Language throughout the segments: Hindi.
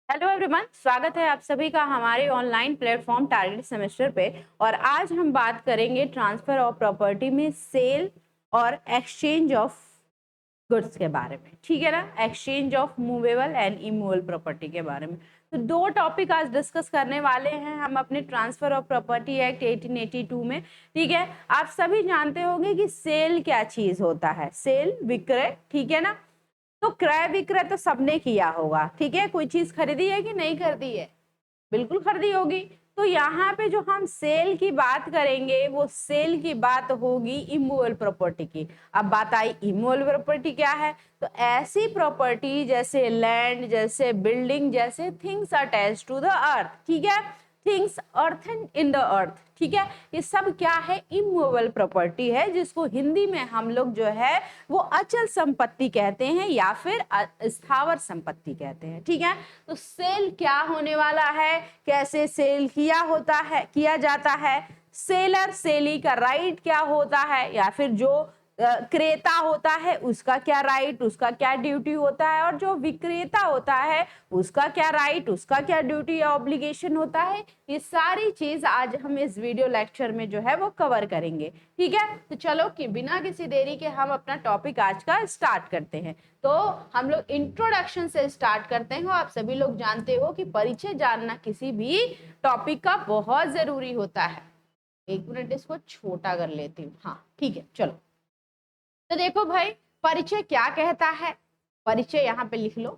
हेलो एवरीवन, स्वागत है आप सभी का हमारे ऑनलाइन प्लेटफॉर्म टारगेट सेमेस्टर पे। और आज हम बात करेंगे ट्रांसफर ऑफ प्रॉपर्टी में सेल और एक्सचेंज ऑफ गुड्स के बारे में। ठीक है ना, exchange of movable and immovable property के बारे में। तो दो टॉपिक आज डिस्कस करने वाले हैं हम अपने ट्रांसफर ऑफ प्रॉपर्टी एक्ट 1882 में। ठीक है, आप सभी जानते होंगे कि सेल क्या चीज होता है। सेल विक्रय, ठीक है ना। तो क्रय विक्रय तो सबने किया होगा। ठीक है, कोई चीज खरीदी है कि नहीं खरीदी है? बिल्कुल खरीदी होगी। तो यहाँ पे जो हम सेल की बात करेंगे वो सेल की बात होगी इमूवेबल प्रॉपर्टी की। अब बात आई इमूवेबल प्रॉपर्टी क्या है, तो ऐसी प्रॉपर्टी जैसे लैंड, जैसे बिल्डिंग, जैसे things attach to the earth. ठीक है, things earth in the earth. ठीक है, ये सब क्या है? इमूवेबल प्रॉपर्टी है, जिसको हिंदी में हम लोग जो है वो अचल संपत्ति कहते हैं या फिर स्थावर संपत्ति कहते हैं। ठीक है, तो सेल क्या होने वाला है, कैसे सेल किया जाता है, सेलर सेली का राइट क्या होता है, या फिर जो क्रेता होता है उसका क्या राइट, उसका क्या ड्यूटी होता है, और जो विक्रेता होता है उसका क्या राइट, उसका क्या ड्यूटी या ऑब्लिगेशन होता है। ये सारी चीज आज हम इस वीडियो लेक्चर में जो है वो कवर करेंगे। ठीक है, तो चलो कि बिना किसी देरी के हम अपना टॉपिक आज का स्टार्ट करते हैं। तो हम लोग इंट्रोडक्शन से स्टार्ट करते हैं। आप सभी लोग जानते हो कि परिचय जानना किसी भी टॉपिक का बहुत जरूरी होता है। एक मिनट इसको छोटा कर लेती हूँ। हाँ ठीक है, चलो। तो देखो भाई, परिचय क्या कहता है, परिचय यहाँ पे लिख लो।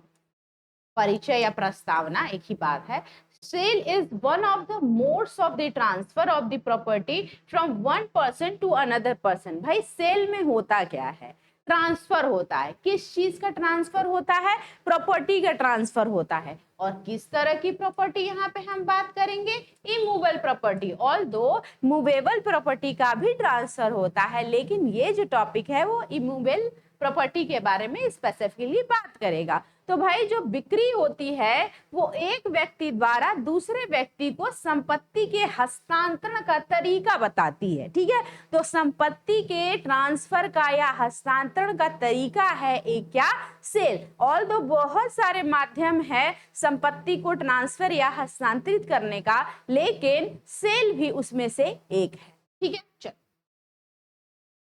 परिचय या प्रस्तावना एक ही बात है। Sale is one of the modes of the transfer of the property from one person to another person. भाई सेल में होता क्या है? ट्रांसफर होता है। किस चीज का ट्रांसफर होता है? प्रॉपर्टी का ट्रांसफर होता है। और किस तरह की प्रॉपर्टी यहाँ पे हम बात करेंगे? Immovable property. Although movable property का भी ट्रांसफर होता है, लेकिन ये जो टॉपिक है वो इमूवेबल प्रॉपर्टी के बारे में स्पेसिफिकली बात करेगा। तो भाई जो बिक्री होती है वो एक व्यक्ति द्वारा दूसरे व्यक्ति को संपत्ति के हस्तांतरण का तरीका बताती है। ठीक है, तो संपत्ति के ट्रांसफर का या हस्तांतरण का तरीका है एक क्या? सेल। ऑल्दो बहुत सारे माध्यम है संपत्ति को ट्रांसफर या हस्तांतरित करने का, लेकिन सेल भी उसमें से एक है। ठीक है, चलो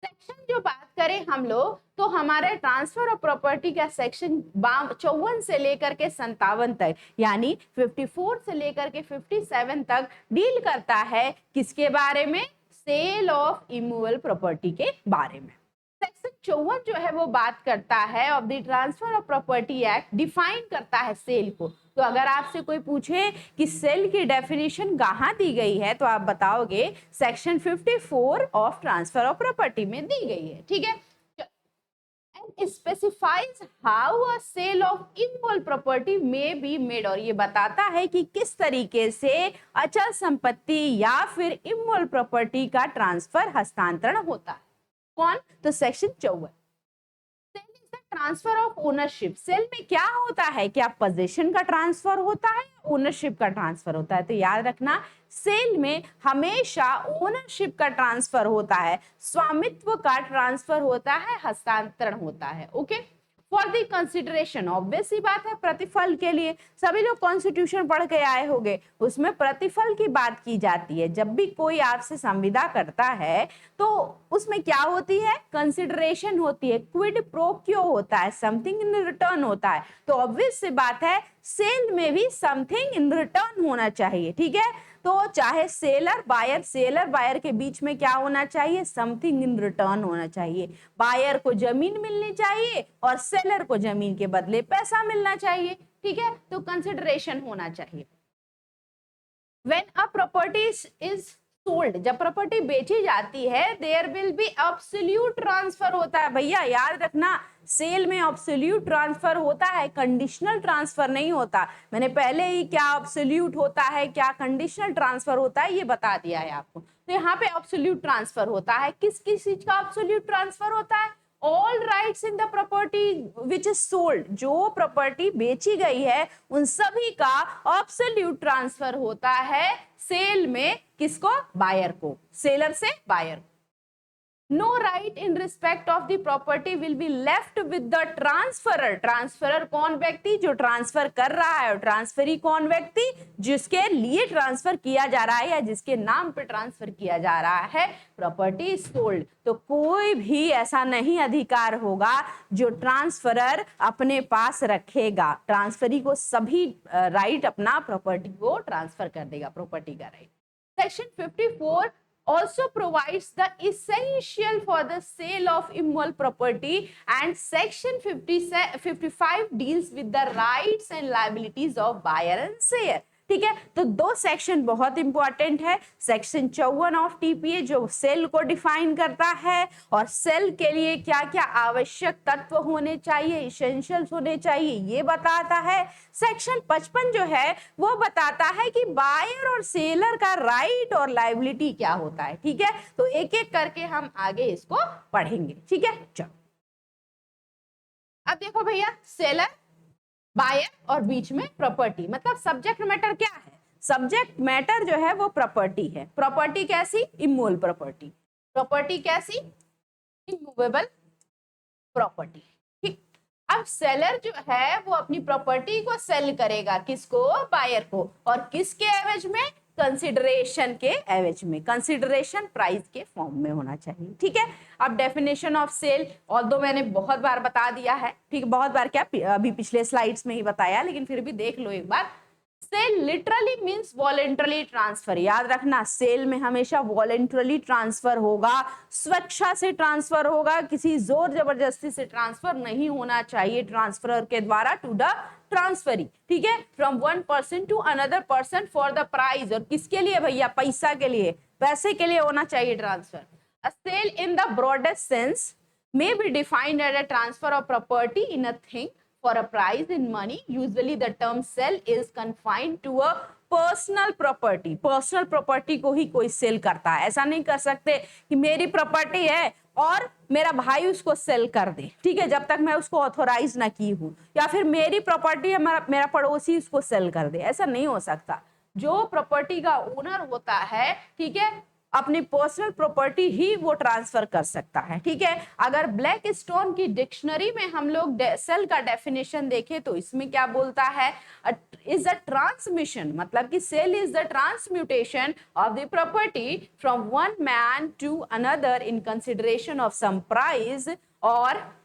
सेक्शन जो बात करें हम लोग, तो हमारे ट्रांसफर ऑफ प्रॉपर्टी का सेक्शन 54 से लेकर के 57 तक, यानी 54 से लेकर के 57 तक डील करता है किसके बारे में? सेल ऑफ इमूवेबल प्रॉपर्टी के बारे में। सेक्शन 54 जो है वो बात करता है of the transfer of property act, define करता है सेल को। तो अगर आपसे कोई पूछे कि सेल की डेफिनेशन कहाँ दी गई है, तो आप बताओगे section 54 of transfer of property में दी गई है। ठीक है, and specifies how a sale of immovable property may be made, और ये बताता है कि किस तरीके से अचल संपत्ति या फिर इमूवेबल प्रॉपर्टी का ट्रांसफर हस्तांतरण होता है। कौन? तो section 54। Transfer of ownership. Sale में क्या होता है? क्या पोजीशन का ट्रांसफर होता है, ओनरशिप का ट्रांसफर होता है? तो याद रखना, सेल में हमेशा ओनरशिप का ट्रांसफर होता है, स्वामित्व का ट्रांसफर होता है, हस्तांतरण होता है। Okay, for the consideration, obvious सी बात है, प्रतिफल के लिए। सभी लोग कॉन्स्टिट्यूशन पढ़ के आए होंगे, उसमें प्रतिफल की बात की जाती है। जब भी कोई आपसे संविदा करता है तो उसमें क्या होती है? कंसिडरेशन होती है, क्विड प्रो क्यो होता है, समथिंग इन रिटर्न होता है। तो ऑब्वियस सी बात है, सेल में भी समथिंग इन रिटर्न होना चाहिए। ठीक है, तो चाहे सेलर बायर के बीच में क्या होना चाहिए? समथिंग इन रिटर्न होना चाहिए। बायर को जमीन मिलनी चाहिए और सेलर को जमीन के बदले पैसा मिलना चाहिए। ठीक है, तो कंसिडरेशन होना चाहिए। When a property is sold, जब प्रॉपर्टी बेची जाती है, there will be absolute transfer होता है। भैया याद रखना, सेल में एब्सोल्यूट ट्रांसफर होता है, कंडीशनल ट्रांसफर नहीं होता। मैंने पहले ही क्या एब्सोल्यूट होता है, क्या कंडीशनल ट्रांसफर होता है, ये बता दिया है आपको। तो यहाँ पे एब्सोल्यूट ट्रांसफर होता है। किस किस चीज का एब्सोल्यूट ट्रांसफर होता है? All rights in the property which is sold, जो प्रॉपर्टी बेची गई है उन सभी का एब्सोल्यूट ट्रांसफर होता है सेल में। किसको? बायर को, सेलर से बायर को। No right in respect of the property will be left with the transferor. Transferor कौन व्यक्ति? जो ट्रांसफर कर रहा है। और ट्रांसफरी कौन व्यक्ति? जिसके लिए ट्रांसफर किया जा रहा है या जिसके नाम पे ट्रांसफर किया जा रहा है। प्रॉपर्टी सोल्ड, तो कोई भी ऐसा नहीं अधिकार होगा जो ट्रांसफरर अपने पास रखेगा। ट्रांसफरी को सभी राइट अपना प्रॉपर्टी को ट्रांसफर कर देगा, प्रॉपर्टी का right. Section 54 also provides the essential for the sale of immovable property, and section 55 deals with the rights and liabilities of buyer and seller। ठीक है, तो दो सेक्शन बहुत इंपॉर्टेंट है। सेक्शन 54 ऑफ टीपीए जो सेल को डिफाइन करता है और सेल के लिए क्या क्या आवश्यक तत्व होने चाहिए, इसेंशियल्स होने चाहिए, ये बताता है। सेक्शन 55 जो है वो बताता है कि बायर और सेलर का राइट और लायबिलिटी क्या होता है। ठीक है, तो एक एक करके हम आगे इसको पढ़ेंगे। ठीक है, चलो अब देखो भैया, सेलर, बायर और बीच में प्रॉपर्टी, मतलब सब्जेक्ट मैटर क्या है? सब्जेक्ट मैटर जो है वो प्रॉपर्टी है। प्रॉपर्टी कैसी? Immovable property. प्रॉपर्टी कैसी? Immovable property. ठीक, अब सेलर जो है वो अपनी प्रॉपर्टी को सेल करेगा, किसको? बायर को। और किसके एवज में? कंसिडरेशन के एवज में। कंसिडरेशन प्राइस के फॉर्म में होना चाहिए। ठीक है, अब डेफिनेशन ऑफ सेल, ऑल्दो मैंने बहुत बार बता दिया है, ठीक, बहुत बार क्या, अभी पिछले स्लाइड्स में ही बताया, लेकिन फिर भी देख लो एक बार। Sale literally means voluntarily transfer. याद रखना, सेल में हमेशा वॉलेंटरली ट्रांसफर होगा, स्वेच्छा से ट्रांसफर होगा, किसी जोर जबरदस्ती से ट्रांसफर नहीं होना चाहिए ट्रांसफरर के द्वारा टू द ट्रांसफरी। ठीक है, from one person to another person for the price. और किसके लिए भैया? पैसा के लिए, पैसे के लिए होना चाहिए transfer. A sale in the broadest sense may be defined as a transfer of property in a thing for a price in money. Usually the term sell is confined to a personal property. Personal property को ही कोई सेल करता है। ऐसा नहीं कर सकते कि मेरी प्रॉपर्टी है और मेरा भाई उसको सेल कर दे, ठीक है, जब तक मैं उसको ऑथोराइज ना की हूं, या फिर मेरी प्रॉपर्टी है, मेरा पड़ोसी उसको सेल कर दे, ऐसा नहीं हो सकता। जो प्रॉपर्टी का ओनर होता है, ठीक है, अपनी पर्सनल प्रॉपर्टी ही वो ट्रांसफर कर सकता है। ठीक है, अगर ब्लैक स्टोन की डिक्शनरी में हम लोग सेल का डेफिनेशन देखें तो इसमें क्या बोलता है? इज अ ट्रांसमिशन, मतलब कि sale is the transmutation of the property from one man to another in consideration of some price or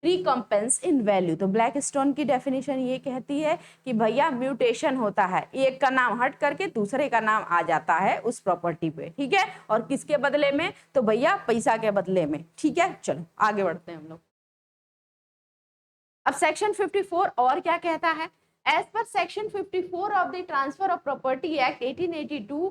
recompense in value. तो ब्लैक स्टोन की डेफिनेशन ये कहती है कि भैया म्यूटेशन होता है, एक का नाम हट करके दूसरे का नाम आ जाता है उस प्रॉपर्टी पे। ठीक है, और किसके बदले में? तो भैया पैसा के बदले में। ठीक है, चलो आगे बढ़ते हैं हम लोग। अब सेक्शन 54 और क्या कहता है? As per section 54 of the transfer of property act 1882,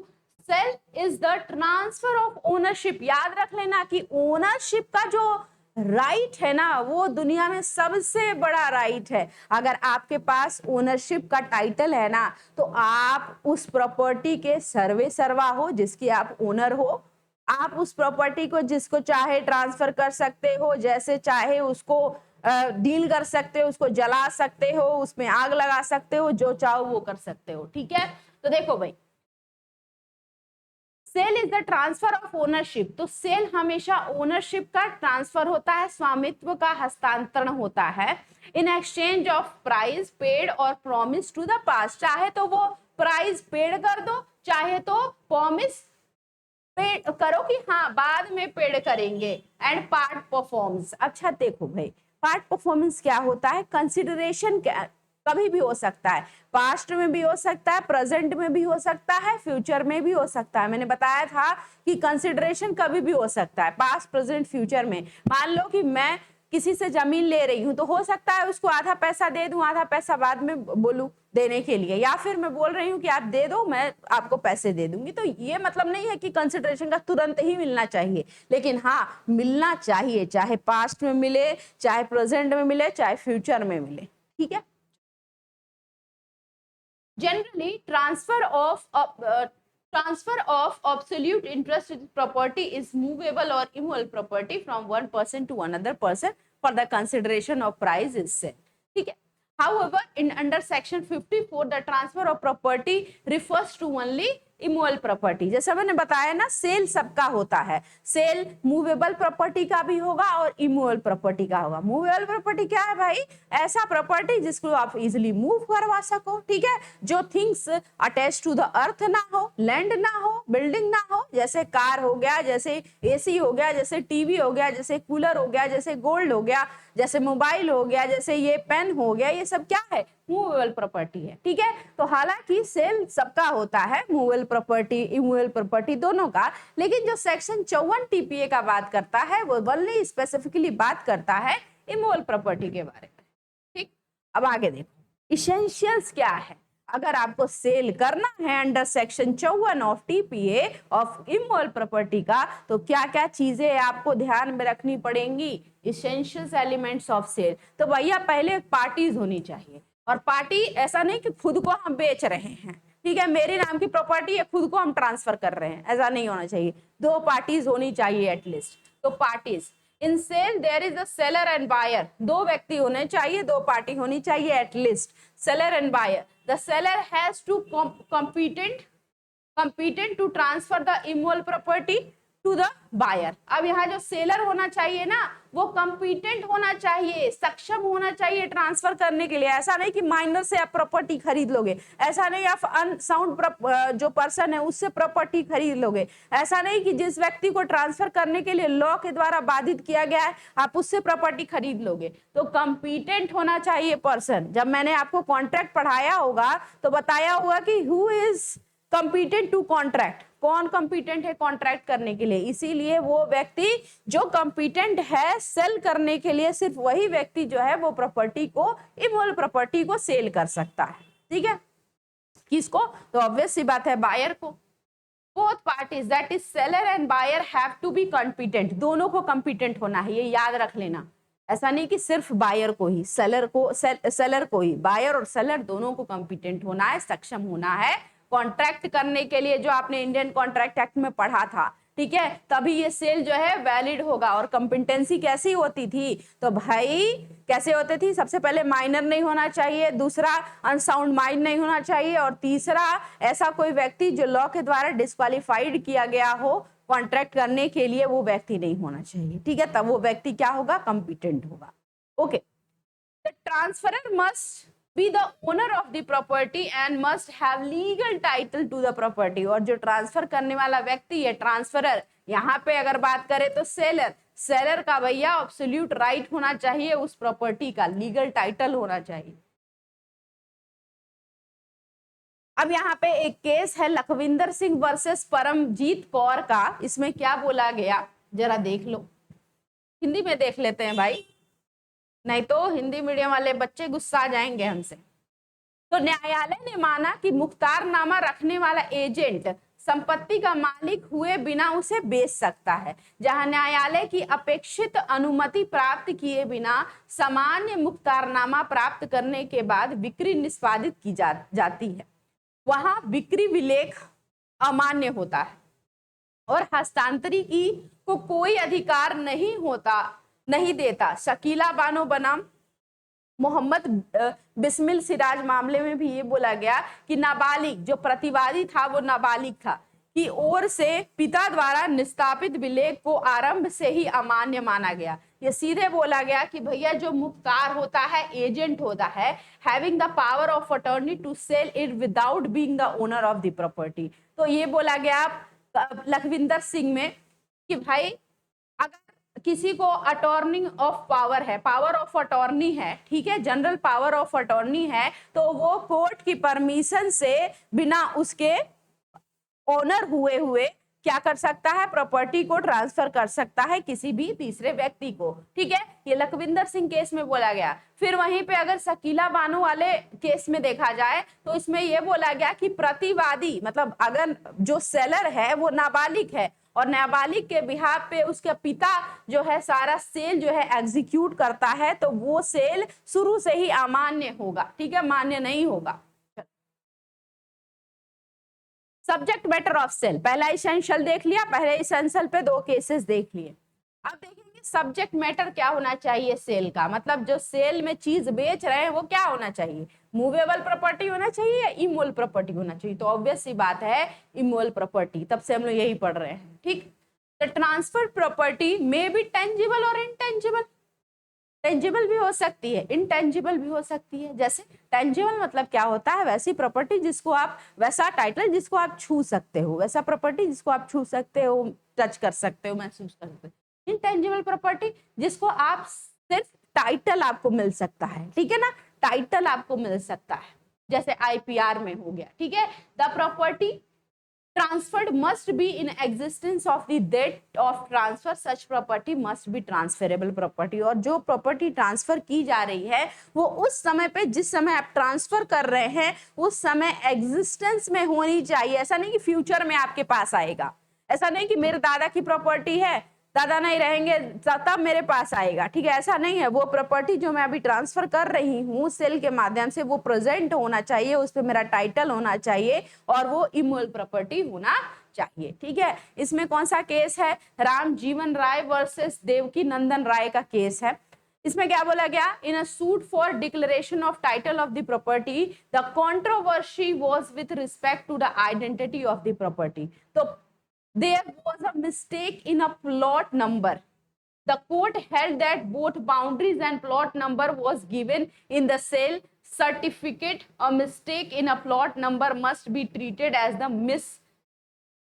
sale is the transfer of ownership. याद रख लेना कि ओनरशिप का जो राइट है ना, वो दुनिया में सबसे बड़ा राइट है। अगर आपके पास ओनरशिप का टाइटल है ना, तो आप उस प्रॉपर्टी के सर्वे सर्वा हो, जिसकी आप ओनर हो। आप उस प्रॉपर्टी को जिसको चाहे ट्रांसफर कर सकते हो, जैसे चाहे उसको डील कर सकते हो, उसको जला सकते हो, उसमें आग लगा सकते हो, जो चाहो वो कर सकते हो। ठीक है, तो देखो भाई, sale is the transfer of ownership. तो सेल हमेशा ओनरशिप का ट्रांसफर होता है, स्वामित्व का हस्तांतरण होता है, in exchange of price paid or promise to the past. चाहे तो वो प्राइस पेड कर दो, चाहे तो प्रॉमिस पेड करो कि हाँ बाद में पेड करेंगे। And part performance. अच्छा देखो भाई, पार्ट परफॉर्मेंस क्या होता है? कंसिडरेशन कभी भी हो सकता है, पास्ट में भी हो सकता है, प्रेजेंट में भी हो सकता है, फ्यूचर में भी हो सकता है। मैंने बताया था कि कंसिडरेशन कभी भी हो सकता है, पास्ट प्रेजेंट फ्यूचर में। मान लो कि मैं किसी से जमीन ले रही हूं, तो हो सकता है उसको आधा पैसा दे दूं, आधा पैसा बाद में बोलूं देने के लिए, या फिर मैं बोल रही हूँ कि आप दे दो, मैं आपको पैसे दे दूंगी। तो ये मतलब नहीं है कि कंसिडरेशन का तुरंत ही मिलना चाहिए, लेकिन हाँ मिलना चाहिए, चाहे पास्ट में मिले, चाहे प्रेजेंट में मिले, चाहे फ्यूचर में मिले। ठीक है, generally transfer of absolute interest in property is movable or immovable property from one person to another person for the consideration of price is set. ठीक है, however in under section 54 the transfer of property refers to only immovable property. जैसे मैंने बताया ना, सेल सबका होता है, सेल मूवेबल प्रॉपर्टी का भी होगा और इमूवेबल प्रॉपर्टी का होगा। मूवेबल प्रॉपर्टी क्या है भाई? ऐसा प्रॉपर्टी जिसको आप इजिली मूव करवा सको, ठीक है, जो things attach to the earth ना हो, लैंड ना हो, बिल्डिंग ना हो, जैसे कार हो गया, जैसे एसी हो गया, जैसे टीवी हो गया, जैसे कूलर हो गया, जैसे गोल्ड हो गया, जैसे मोबाइल हो गया, जैसे ये पेन हो गया, ये सब क्या है? मूवेबल प्रॉपर्टी है, ठीक है। तो हालांकि सेल सबका होता है, मूवेबल प्रॉपर्टी इमूवेबल प्रॉपर्टी दोनों का, लेकिन जो सेक्शन 54 टीपीए का बात करता है वो ओनली स्पेसिफिकली बात करता है इमूवेबल प्रॉपर्टी के बारे में, ठीक। अब आगे देखो, इसेंशियल्स क्या है अगर आपको सेल करना है under section 54 of TPA of immovable property का, तो क्या क्या चीजें आपको ध्यान में रखनी पड़ेंगी? Essentials elements of sale. तो भैया पहले पार्टीज होनी चाहिए, और पार्टी ऐसा नहीं कि खुद को हम बेच रहे हैं, ठीक है, मेरे नाम की प्रॉपर्टी है, खुद को हम ट्रांसफर कर रहे हैं, ऐसा नहीं होना चाहिए। दो पार्टीज होनी चाहिए एटलीस्ट। तो parties in sale there is a seller and buyer, दो व्यक्ति होने चाहिए, दो पार्टी होनी चाहिए at least, seller and buyer. The seller has to competent to transfer the immovable property to the buyer। अब यहाँ जो सेलर होना चाहिए ना, वो कंपीटेंट होना चाहिए, सक्षम होना चाहिए ट्रांसफर करने के लिए। ऐसा नहीं कि माइनर से आप प्रॉपर्टी खरीद लोगे, ऐसा नहीं आप अनसाउंड जो पर्सन है उससे प्रॉपर्टी खरीद लोगे, ऐसा नहीं कि जिस व्यक्ति को ट्रांसफर करने के लिए लॉ के द्वारा बाधित किया गया है आप उससे प्रॉपर्टी खरीद लोगे। तो कंपीटेंट होना चाहिए पर्सन। जब मैंने आपको कॉन्ट्रैक्ट पढ़ाया होगा तो बताया होगा कि who is competent to contract, कौन कंपीटेंट है कॉन्ट्रैक्ट करने के लिए। इसीलिए वो व्यक्ति जो कंपीटेंट है सेल करने के लिए, सिर्फ वही व्यक्ति जो है वो प्रॉपर्टी को, इमूवेबल प्रॉपर्टी को सेल कर सकता है, ठीक है। किसको? तो ऑब्वियस सी बात है, बायर को। Both parties that is seller and buyer have to be competent, दोनों को कंपीटेंट होना है, ये याद रख लेना। ऐसा नहीं कि सिर्फ बायर को ही, सेलर को ही, बायर और सेलर दोनों को कंपीटेंट होना है, सक्षम होना है कॉन्ट्रैक्ट करने के लिए, जो आपने इंडियन कॉन्ट्रैक्ट एक्ट में पढ़ा था, ठीक है। तभी ये सेल जो है वैलिड होगा। और कंपिटेंसी कैसी होती थी? तो भाई कैसे होती थी? सबसे पहले माइनर नहीं होना चाहिए, दूसरा अनसाउंड माइंड नहीं होना चाहिए, और तीसरा ऐसा कोई व्यक्ति जो लॉ के द्वारा डिस्क्वालिफाइड किया गया हो कॉन्ट्रैक्ट करने के लिए, वो व्यक्ति नहीं होना चाहिए, ठीक है। तब वो व्यक्ति क्या होगा? कंपिटेंट होगा। Okay, the transferor must be the owner of the property and must have legal title to the property। और जो ट्रांसफर करने वाला व्यक्ति है, ट्रांसफरर, यहाँ पे अगर बात करें तो सेलर का भैया एब्सोल्यूट राइट होना चाहिए उस प्रॉपर्टी का, लीगल टाइटल होना चाहिए। अब यहाँ पे एक केस है लखविंदर सिंह वर्सेस परमजीत कौर का। इसमें क्या बोला गया जरा देख लो, हिंदी में देख लेते हैं भाई, नहीं तो हिंदी मीडियम वाले बच्चे गुस्सा आ जाएंगे हमसे। तो न्यायालय ने माना कि मुख्तारनामा रखने वाला एजेंट संपत्ति का मालिक हुए बिना उसे बेच सकता है, जहां न्यायालय की अपेक्षित अनुमति प्राप्त किए बिना सामान्य मुख्तारनामा प्राप्त करने के बाद बिक्री निष्पादित की जाती है, वहां बिक्री विलेख अमान्य होता है और हस्तांतरी की को कोई अधिकार नहीं देता। शकीला बानो बनाम मोहम्मद बिस्मिल सिराज मामले में भी ये बोला गया कि नाबालिग, जो प्रतिवादी था वो नाबालिग था, की ओर से पिता द्वारा निस्तापित विलेख को आरंभ से ही अमान्य माना गया। ये सीधे बोला गया कि भैया जो मुख्तार होता है, एजेंट होता है, having the power of attorney to sell it without being the owner of the property. तो ये बोला गया लखविंदर सिंह में कि भाई अगर किसी को अटॉर्नी ऑफ पावर है, पावर ऑफ अटॉर्नी है, ठीक है, जनरल पावर ऑफ अटॉर्नी है, तो वो कोर्ट की परमिशन से बिना उसके ओनर हुए क्या कर सकता है? प्रॉपर्टी को ट्रांसफर कर सकता है किसी भी तीसरे व्यक्ति को, ठीक है। ये लखविंदर सिंह केस में बोला गया। फिर वहीं पे अगर शकीला बानो वाले केस में देखा जाए तो इसमें यह बोला गया कि प्रतिवादी, मतलब अगर जो सेलर है वो नाबालिग है और नाबालिग के बिहाफ पे उसके पिता जो है सारा सेल जो है एग्जीक्यूट करता है, तो वो सेल शुरू से ही अमान्य होगा, ठीक है, मान्य नहीं होगा। सब्जेक्ट मैटर ऑफ सेल, पहला इसेंशियल देख लिया, पहले इसेंशियल पे दो केसेस देख लिए। अब देखेंगे सब्जेक्ट मैटर क्या होना चाहिए सेल का, मतलब जो सेल में चीज बेच रहे हैं वो क्या होना चाहिए, मूवेबल प्रॉपर्टी होना चाहिए या इमूवेबल प्रॉपर्टी होना चाहिए। तो ऑब्वियस सी बात है इमूवेबल प्रॉपर्टी, तब से हम लोग यही पढ़ रहे हैं। ठीक, the transfer property may be tangible और इनटेंजिबल। टेंजिबल भी हो सकती है, इनटेंजिबल भी हो सकती है। जैसे टेंजिबल मतलब क्या होता है, वैसी प्रॉपर्टी जिसको आप, वैसा टाइटल जिसको आप छू सकते हो, वैसा प्रॉपर्टी जिसको आप छू सकते हो, टच कर सकते हो, महसूस कर सकते हो। इनटेंजिबल प्रॉपर्टी जिसको आप सिर्फ टाइटल आपको मिल सकता है, ठीक है ना, टाइटल आपको मिल सकता है, जैसे आईपीआर में हो गया। ठीक है, the property transferred must be in existence of the date of transfer, such property must be transferable property। और जो प्रॉपर्टी ट्रांसफर की जा रही है वो उस समय पे, जिस समय आप ट्रांसफर कर रहे हैं उस समय एग्जिस्टेंस में होनी चाहिए। ऐसा नहीं कि फ्यूचर में आपके पास आएगा, ऐसा नहीं कि मेरे दादा की प्रॉपर्टी है, दादा नहीं रहेंगे तब मेरे पास आएगा। ठीक है, ऐसा नहीं है। वो प्रॉपर्टी जो मैं अभी ट्रांसफर कर रही हूँ सेल के माध्यम से, वो प्रेजेंट होना चाहिए, उस पर मेरा टाइटल होना चाहिए और वो इमूवेबल प्रॉपर्टी होना चाहिए। ठीक है, इसमें कौन सा केस है, राम जीवन राय वर्सेस देवकी नंदन राय का केस है। इसमें क्या बोला गया, in a suit for declaration of title of the property the controversy was with respect to the identity of the property. तो there was a mistake in a plot number. The court held that both boundaries and plot number was given in the sale certificate. A mistake in a plot number must be treated as the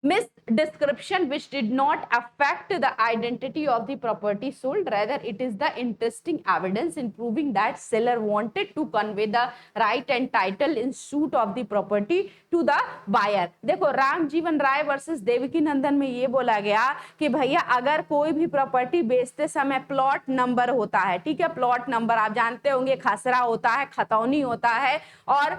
misdescription which did not affect the identity of the property sold. Rather, it is the interesting evidence in proving that seller wanted to convey the right and title in suit of the property to the buyer। देखो राम जीवन राय वर्सेस देवकी नंदन में ये बोला गया कि भैया अगर कोई भी प्रॉपर्टी बेचते समय प्लॉट नंबर होता है, ठीक है, प्लॉट नंबर आप जानते होंगे, खसरा होता है, खतौनी होता है और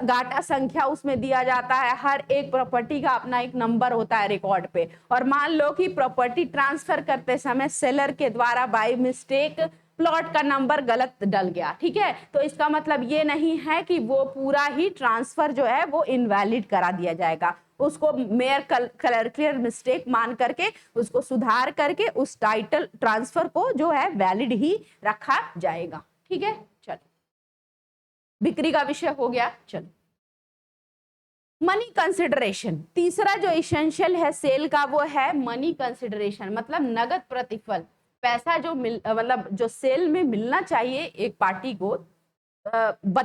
गाटा संख्या उसमें दिया जाता है, हर एक प्रॉपर्टी का अपना एक नंबर होता है रिकॉर्ड पे। और मान लो कि प्रॉपर्टी ट्रांसफर करते समय सेलर के द्वारा बाय मिस्टेक प्लॉट का नंबर गलत डल गया, ठीक है, तो इसका मतलब ये नहीं है कि वो पूरा ही ट्रांसफर जो है वो इनवैलिड करा दिया जाएगा। उसको मेयर क्लियर मिस्टेक मान करके उसको सुधार करके उस टाइटल ट्रांसफर को जो है वैलिड ही रखा जाएगा। ठीक है, चलो बिक्री का विषय हो गया। चलो मनी कंसिडरेशन, तीसरा जो इसेंशियल है सेल का वो है मनी कंसिडरेशन, मतलब नगद प्रतिफल, पैसा जो मतलब जो सेल में मिलना चाहिए एक पार्टी को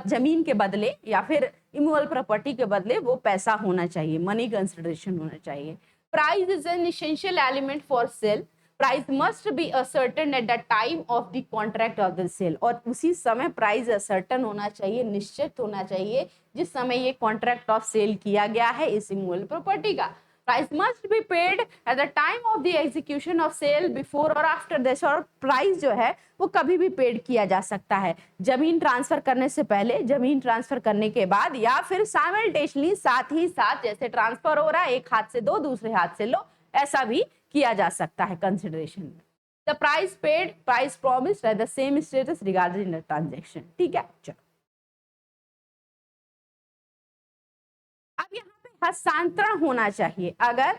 जमीन के बदले या फिर इमूवेबल प्रॉपर्टी के बदले, वो पैसा होना चाहिए, मनी कंसिडरेशन होना चाहिए। Price is an essential element for sale. Price must be ascertain at the time of the contract of the sale. और उसी समय प्राइस असर्टेन होना चाहिए, निश्चित होना चाहिए जिस समय ये कॉन्ट्रैक्ट ऑफ सेल किया गया है इस इमूवेबल प्रॉपर्टी का। Price must be paid at the time of the execution of sale, before और आफ्टर दिस। और प्राइस जो है वो कभी भी पेड किया जा सकता है, जमीन ट्रांसफर करने से पहले, जमीन ट्रांसफर करने के बाद, या फिर साइमल्टेनियसली साथ ही साथ, जैसे ट्रांसफर हो रहा है एक हाथ से दो दूसरे हाथ से लो, ऐसा भी किया जा सकता है consideration. The price paid, price promised at the same status regarding the transaction. ठीक है, चलो अब यहाँ पे हस्तांतरण होना चाहिए। अगर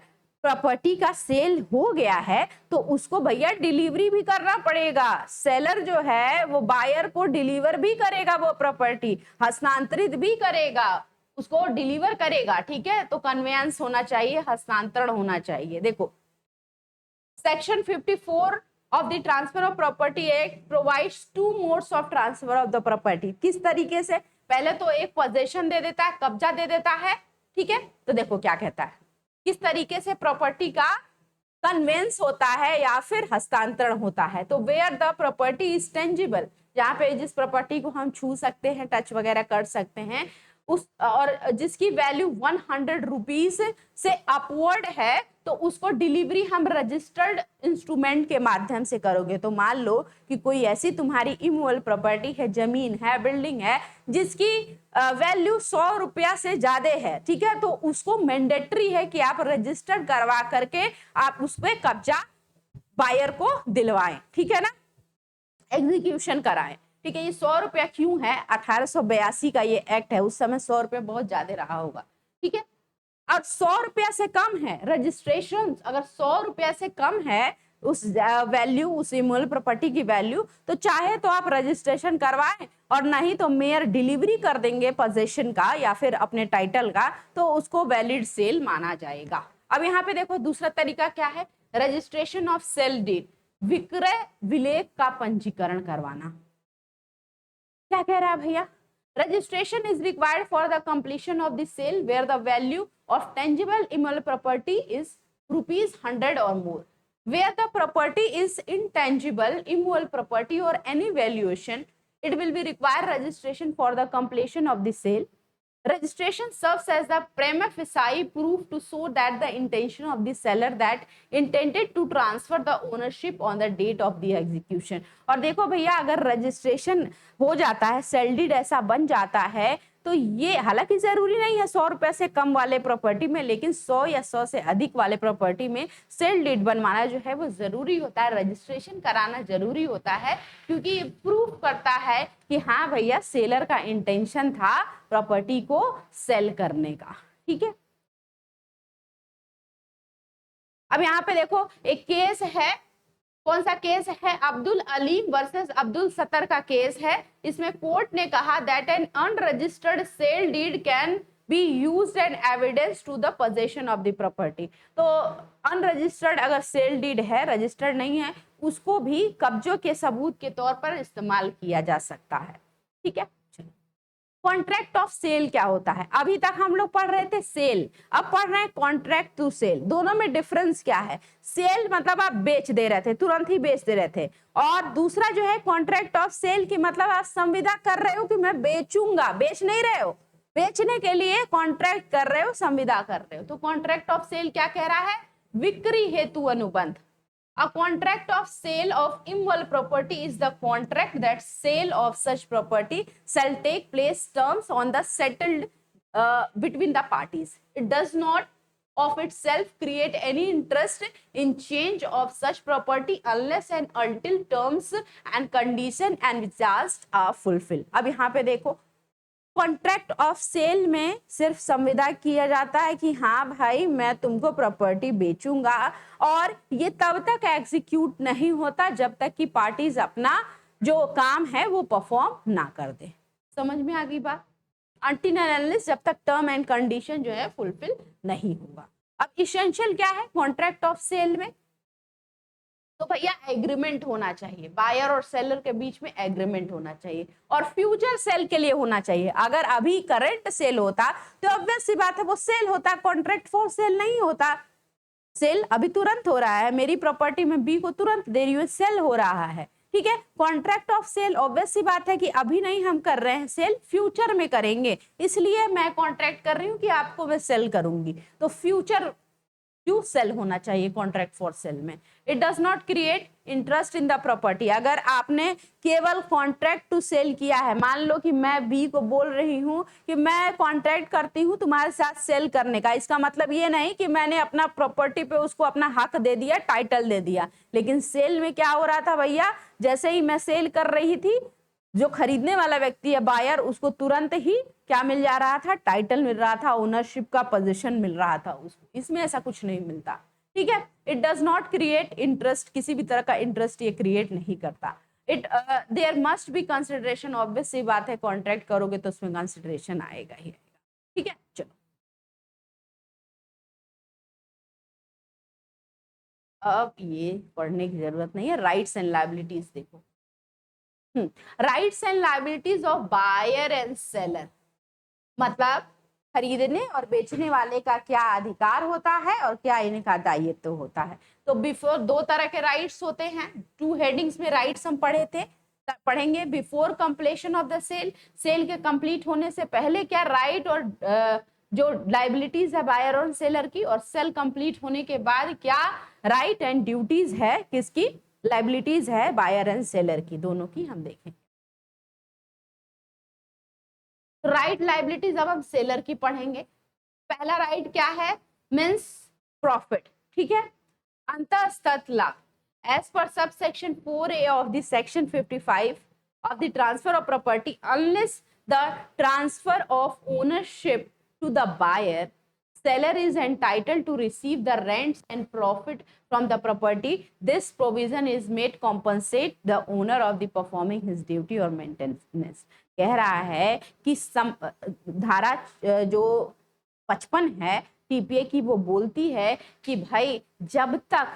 प्रॉपर्टी का सेल हो गया है तो उसको भैया डिलीवरी भी करना पड़ेगा। सेलर जो है वो बायर को डिलीवर भी करेगा, वो प्रॉपर्टी हस्तांतरित भी करेगा, उसको डिलीवर करेगा। ठीक है, तो कन्वेंस होना चाहिए, हस्तांतरण होना चाहिए। देखो section 54 of the transfer of property act provides two modes of transfer of the property. किस तरीके से, पहले तो एक पोजेशन दे देता है, कब्जा दे देता है, ठीक है, तो देखो क्या कहता है, किस तरीके से प्रॉपर्टी का कन्वेंस होता है या फिर हस्तांतरण होता है। तो where the property is tangible, जहाँ पे जिस प्रॉपर्टी को हम छू सकते हैं, टच वगैरह कर सकते हैं, उस और जिसकी वैल्यू 100 रुपीज से अपवर्ड है, तो उसको डिलीवरी हम रजिस्टर्ड इंस्ट्रूमेंट के माध्यम से करोगे। तो मान लो कि कोई ऐसी तुम्हारी इमूवेबल प्रॉपर्टी है, जमीन है, बिल्डिंग है, जिसकी वैल्यू 100 रुपया से ज्यादा है, ठीक है, तो उसको मैंडेटरी है कि आप रजिस्टर्ड करवा करके आप उस पर कब्जा बायर को दिलवाएं, ठीक है ना, एग्जीक्यूशन कराएं। ठीक है, ये 100 रुपया क्यों है, 1882 का ये एक्ट है, उस समय 100 रुपया बहुत ज्यादा रहा होगा। ठीक है, और 100 रुपया से कम है रजिस्ट्रेशन, अगर 100 रुपया से कम है उस वैल्यू, उस इमूवेबल प्रॉपर्टी की वैल्यू, तो चाहे तो आप रजिस्ट्रेशन करवाएं और नहीं तो मेयर डिलीवरी कर देंगे पोजेशन का या फिर अपने टाइटल का, तो उसको वैलिड सेल माना जाएगा। अब यहाँ पे देखो दूसरा तरीका क्या है, रजिस्ट्रेशन ऑफ सेल डीड, विक्रय विलेख का पंजीकरण करवाना। क्या कह रहा है भैया, registration is required for the completion of the sale where the value of tangible immovable property is ₹100 or more. Where the property is intangible immovable property or any valuation, it will be required registration for the completion of the sale. Registration serves as the prima facie proof to show that the intention of the seller that intended to transfer the ownership on the date of the execution. और देखो भैया अगर रजिस्ट्रेशन हो जाता है, सेल डीड ऐसा बन जाता है, तो ये हालांकि जरूरी नहीं है 100 रुपए से कम वाले प्रॉपर्टी में, लेकिन 100 या 100 से अधिक वाले प्रॉपर्टी में सेल डीड बनवाना जो है वो जरूरी होता है, रजिस्ट्रेशन कराना जरूरी होता है, क्योंकि ये प्रूफ करता है कि हाँ भैया सेलर का इंटेंशन था प्रॉपर्टी को सेल करने का। ठीक है, अब यहाँ पे देखो एक केस है, कौन सा केस है, अब्दुल अलीम वर्सेस अब्दुल सत्तर का केस है। इसमें कोर्ट ने कहा that an unregistered sale deed can be used an evidence to the possession of the property. तो अनरजिस्टर्ड अगर सेल डीड है, रजिस्टर्ड नहीं है, उसको भी कब्जों के सबूत के तौर पर इस्तेमाल किया जा सकता है। ठीक है, कॉन्ट्रैक्ट ऑफ सेल क्या होता है, अभी तक हम लोग पढ़ रहे थे सेल, अब पढ़ रहे हैं कॉन्ट्रैक्ट टू सेल। दोनों में डिफरेंस क्या है, सेल मतलब आप बेच दे रहे थे, तुरंत ही बेच दे रहे थे, और दूसरा जो है कॉन्ट्रैक्ट ऑफ सेल की मतलब आप संविदा कर रहे हो कि मैं बेचूंगा, बेच नहीं रहे हो, बेचने के लिए कॉन्ट्रैक्ट कर रहे हो, संविदा कर रहे हो। तो कॉन्ट्रैक्ट ऑफ सेल क्या कह रहा है, बिक्री हेतु अनुबंध। A contract of sale of immovable property is the contract that sale of such property shall take place terms on the settled between the parties. It does not of itself create any interest in change of such property unless and until terms and condition envisaged are fulfilled. अब यहाँ पे देखो कॉन्ट्रैक्ट ऑफ सेल में सिर्फ संविदा किया जाता है कि हाँ भाई मैं तुमको प्रॉपर्टी बेचूंगा, और ये तब तक एग्जीक्यूट नहीं होता जब तक कि पार्टीज अपना जो काम है वो परफॉर्म ना कर दे। समझ में आ गई बात, अनटिल एंड अनलेस जब तक टर्म एंड कंडीशन जो है फुलफिल नहीं होगा। अब इसेंशियल क्या है कॉन्ट्रैक्ट ऑफ सेल में, तो भैया एग्रीमेंट होना चाहिए, बायर और सेलर के बीच में एग्रीमेंट होना चाहिए, और फ्यूचर सेल के लिए होना चाहिए। अगर अभी करंट सेल होता तो ऑब्वियस सी बात है वो सेल होता, कॉन्ट्रैक्ट फॉर सेल नहीं होता। सेल अभी तुरंत हो रहा है, मेरी प्रॉपर्टी में बी को तुरंत दे रही हूँ, सेल हो रहा है। ठीक है, कॉन्ट्रैक्ट ऑफ सेल ऑब्वियस सी बात है कि अभी नहीं हम कर रहे हैं सेल, फ्यूचर में करेंगे, इसलिए मैं कॉन्ट्रैक्ट कर रही हूँ कि आपको मैं सेल करूंगी, तो फ्यूचर टू सेल होना चाहिए कॉन्ट्रैक्ट फॉर सेल में। It does not create interest in the property. अगर आपने केवल कॉन्ट्रैक्ट टू सेल किया है, मान लो कि मैं बी को बोल रही हूँ कि मैं कॉन्ट्रैक्ट करती हूँ तुम्हारे साथ सेल करने का, इसका मतलब ये नहीं कि मैंने अपना प्रॉपर्टी पे उसको अपना हक दे दिया, टाइटल दे दिया। लेकिन सेल में क्या हो रहा था भैया, जैसे ही मैं सेल कर रही थी, जो खरीदने वाला व्यक्ति है बायर, उसको तुरंत ही क्या मिल जा रहा था, टाइटल मिल रहा था, ओनरशिप का पोजीशन मिल रहा था उसको। इसमें ऐसा कुछ नहीं मिलता। ठीक है, it does not create interest, किसी भी तरह का इंटरेस्ट ये क्रिएट नहीं करता। It there must be consideration, obvious सी बात है, कॉन्ट्रैक्ट करोगे तो उसमें कंसिडरेशन आएगा ही आएगा। ठीक है, चलो अब ये पढ़ने की जरूरत नहीं है, राइट्स एंड लायबिलिटीज देखो। Rights and liabilities of buyer and seller, मतलब खरीदने और बेचने वाले का क्या अधिकार होता है और क्या इनका दायित्व होता है। तो बिफोर, दो तरह के राइट्स होते हैं, 2 हेडिंग्स में राइट्स हम पढ़ेंगे। Before completion of the sale, sale के कंप्लीट होने से पहले क्या राइट और जो लाइबिलिटीज है बायर और सेलर की, और सेल कंप्लीट होने के बाद क्या राइट एंड ड्यूटीज है, किसकी, लाइबिलिटीज है बायर एंड सेलर की, दोनों की हम देखें। राइट लाइबिलिटीज अब हम सेलर की पढ़ेंगे। पहला राइट क्या है, मींस प्रॉफिट। ठीक है, अंतःस्थित लाभ, as per sub section 4A of the section 55 of the transfer of property, unless the transfer of ownership to the buyer, seller is entitled to receive the rents and profit from the property. This provision is made compensate the owner of the performing his duty or maintenance. कह रहा है कि धारा जो 55 है टीपीए की वो बोलती है कि भाई जब तक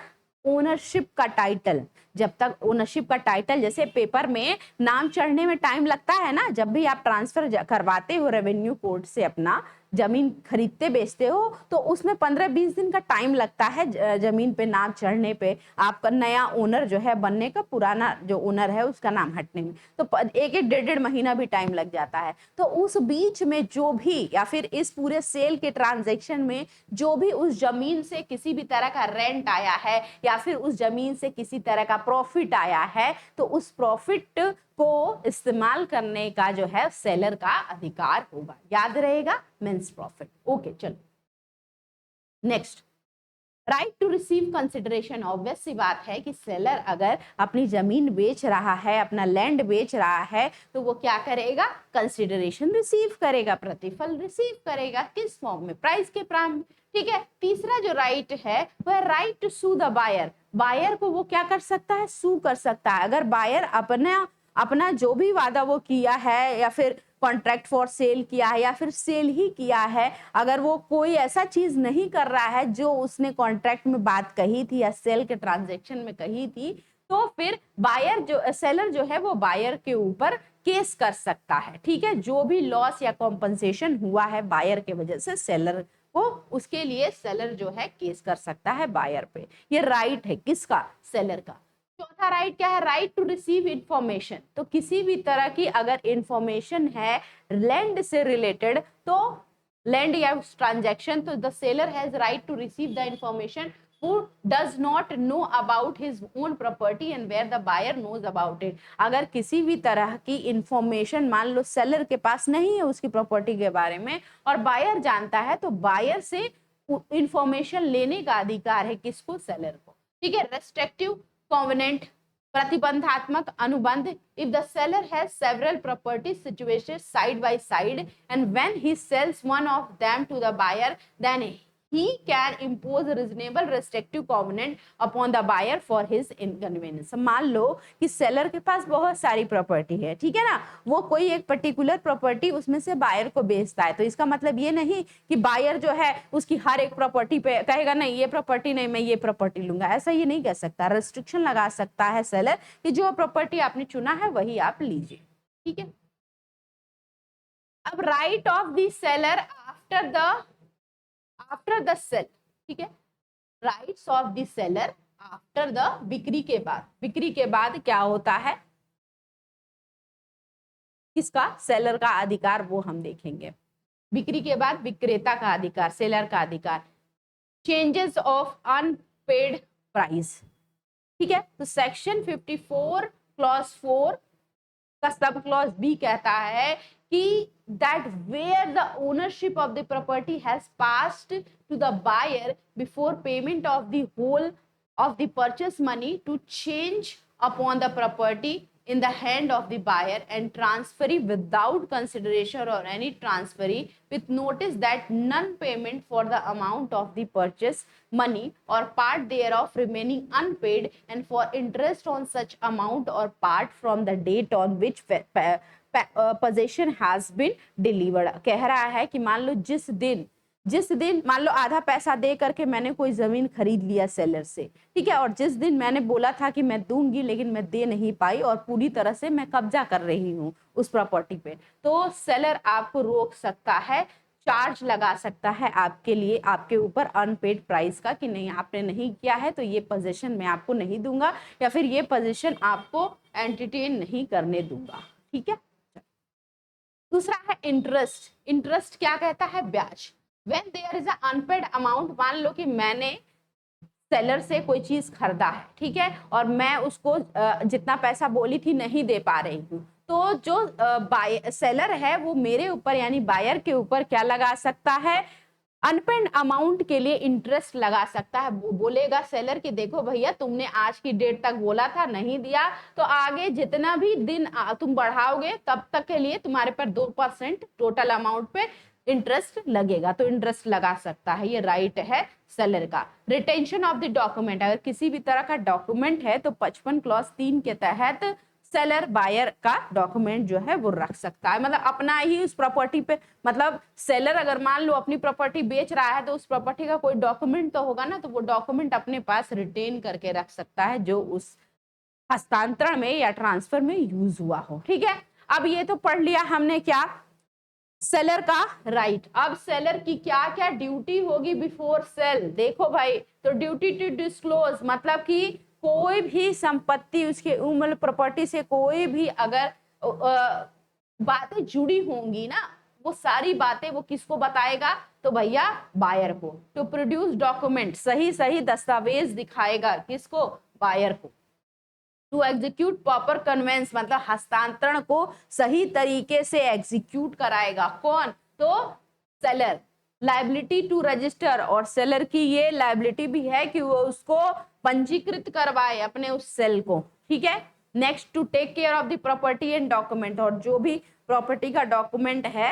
ओनरशिप का टाइटल, जब तक ओनरशिप का टाइटल, जैसे पेपर में नाम चढ़ने में टाइम लगता है ना, जब भी आप ट्रांसफर करवाते हो रेवेन्यू कोर्ट से अपना जमीन खरीदते बेचते हो तो उसमें 15-20 दिन का टाइम लगता है जमीन पे नाम चढ़ने पे, आपका नया ओनर जो है बनने का, पुराना जो ओनर है उसका नाम हटने में, तो 1-1 1.5 महीना भी टाइम लग जाता है। तो उस बीच में जो भी, या फिर इस पूरे सेल के ट्रांजेक्शन में जो भी उस जमीन से किसी भी तरह का रेंट आया है या फिर उस जमीन से किसी तरह का प्रॉफिट आया है, तो उस प्रॉफिट को इस्तेमाल करने का जो है सेलर का अधिकार होगा। याद रहेगा, मींस प्रॉफिट। ओके, चलो next, right to receive consideration. Obvious सी बात है कि सेलर अगर अपनी जमीन बेच रहा है, अपना लैंड बेच रहा है, तो वो क्या करेगा, कंसिडरेशन रिसीव करेगा, प्रतिफल रिसीव करेगा। किस फॉर्म में, प्राइस के प्रारंभ में। ठीक है। तीसरा जो राइट है वह right to sue the buyer. Buyer को वो क्या कर सकता है, सू कर सकता है। अगर बायर अपना जो भी वादा वो किया है या फिर कॉन्ट्रैक्ट फॉर सेल किया है या फिर सेल ही किया है, अगर वो कोई ऐसा चीज नहीं कर रहा है जो उसने कॉन्ट्रैक्ट में बात कही थी या सेल के ट्रांजैक्शन में कही थी, तो फिर बायर जो सेलर जो है वो बायर के ऊपर केस कर सकता है। ठीक है। जो भी लॉस या कॉम्पनसेशन हुआ है बायर के वजह से सेलर को, उसके लिए सेलर जो है केस कर सकता है बायर पे। ये राइट है किसका, सेलर का। चौथा राइट क्या है, राइट टू रिसीव इंफॉर्मेशन। तो किसी भी तरह की अगर इंफॉर्मेशन है लैंड से रिलेटेड, तो लैंड या ट्रांजैक्शन, तो the seller has right to receive the information who does not know about his own property and where the buyer knows about it। अगर किसी भी तरह की इंफॉर्मेशन मान लो सेलर के पास नहीं है उसकी प्रॉपर्टी के बारे में और बायर जानता है, तो बायर से इंफॉर्मेशन लेने का अधिकार है किसको, सेलर को। ठीक है। रेस्ट्रिक्टिव कॉवेनेंट, प्रतिबंधात्मक अनुबंध। If the seller has several property situated side by side and when he sells one of them to the buyer, then he can impose a reasonable restrictive covenant upon the buyer for his inconvenience। मान लो कि सेलर के पास बहुत सारी प्रॉपर्टी है, ठीक है ना, वो कोई एक पर्टिकुलर प्रॉपर्टी उसमें से बायर को बेचता है, तो इसका मतलब ये नहीं कि बायर जो है उसकी हर एक प्रॉपर्टी पे कहेगा नहीं ये प्रॉपर्टी नहीं, मैं ये प्रॉपर्टी लूंगा, ऐसा ये नहीं कह सकता। रेस्ट्रिक्शन लगा सकता है सेलर कि जो प्रॉपर्टी आपने चुना है वही आप लीजिए। ठीक है। अब right of the seller after the sale. ठीक है। Rights of the seller after the, बिक्री के बाद। बिक्री के बाद क्या होता है, किसका, सेलर का अधिकार, वो हम देखेंगे। बिक्री के बाद विक्रेता का अधिकार, सेलर का अधिकार। Changes of unpaired price. ठीक है। तो सेक्शन 54 क्लॉज 4 का सब क्लॉज बी कहता है कि that where the ownership of the property has passed to the buyer before payment of the whole of the purchase money to change upon the property in the hand of the buyer and transferee without consideration or any transferee with notice that none payment for the amount of the purchase money or part thereof remaining unpaid and for interest on such amount or part from the date on which possession has been delivered। कह रहा है कि मान लो जिस दिन मान लो आधा पैसा दे करके मैंने कोई जमीन खरीद लिया सेलर से, ठीक है, और जिस दिन मैंने बोला था कि मैं दूंगी लेकिन मैं दे नहीं पाई और पूरी तरह से मैं कब्जा कर रही हूँ उस प्रॉपर्टी पे, तो सेलर आपको रोक सकता है, चार्ज लगा सकता है आपके लिए, आपके ऊपर अनपेड प्राइस का, कि नहीं आपने नहीं किया है तो ये पोजीशन मैं आपको नहीं दूंगा या फिर ये पोजीशन आपको एंटरटेन नहीं करने दूंगा। ठीक है। दूसरा है इंटरेस्ट। इंटरेस्ट क्या कहता है, ब्याज। When there is an unpaid amount, मान लो कि मैंने सेलर से कोई चीज खरीदा है, ठीक है, और मैं उसको जितना पैसा बोली थी नहीं दे पा रही हूँ, तो जो सेलर है वो मेरे ऊपर यानी बायर के ऊपर क्या लगा सकता है, अनपेड अमाउंट के लिए इंटरेस्ट लगा सकता है। बोलेगा सेलर कि देखो भैया तुमने आज की डेट तक बोला था नहीं दिया, तो आगे जितना भी दिन तुम बढ़ाओगे तब तक के लिए तुम्हारे पर 2% टोटल अमाउंट पे इंटरेस्ट लगेगा, तो इंटरेस्ट लगा सकता है, ये राइट है सेलर का। रिटेंशन ऑफ द डॉक्यूमेंट, अगर किसी भी तरह का डॉक्यूमेंट है तो 55 क्लॉज 3 के तहत सेलर बायर का डॉक्यूमेंट जो है वो रख सकता है, मतलब अपना ही उस प्रॉपर्टी पे, मतलब सेलर अगर मान लो अपनी प्रॉपर्टी बेच रहा है तो उस प्रॉपर्टी का कोई डॉक्यूमेंट तो होगा ना, तो वो डॉक्यूमेंट अपने पास रिटेन करके रख सकता है जो उस हस्तांतरण में या ट्रांसफर में यूज हुआ हो। ठीक है, अब ये तो पढ़ लिया हमने क्या, सेलर का राइट। अब सेलर की क्या क्या ड्यूटी होगी बिफोर सेल, देखो भाई, तो ड्यूटी टू डिस्क्लोज मतलब कि कोई भी संपत्ति उसके उम्र प्रॉपर्टी से कोई भी अगर बातें जुड़ी होंगी ना, वो सारी बातें वो किसको बताएगा, तो भैया बायर को। टू प्रोड्यूस डॉक्यूमेंट, सही सही दस्तावेज दिखाएगा, किसको, बायर को। टू एग्जीक्यूट प्रॉपर कन्वेंस मतलब हस्तांतरण को सही तरीके से एग्जीक्यूट कराएगा, कौन, तो सेलर। लाइबिलिटी टू रजिस्टर, और सेलर की ये लाइबिलिटी भी है कि वो उसको पंजीकृत करवाए अपने उस सेल को। ठीक है, next to take care of the property and document, और जो भी प्रॉपर्टी का डॉक्यूमेंट है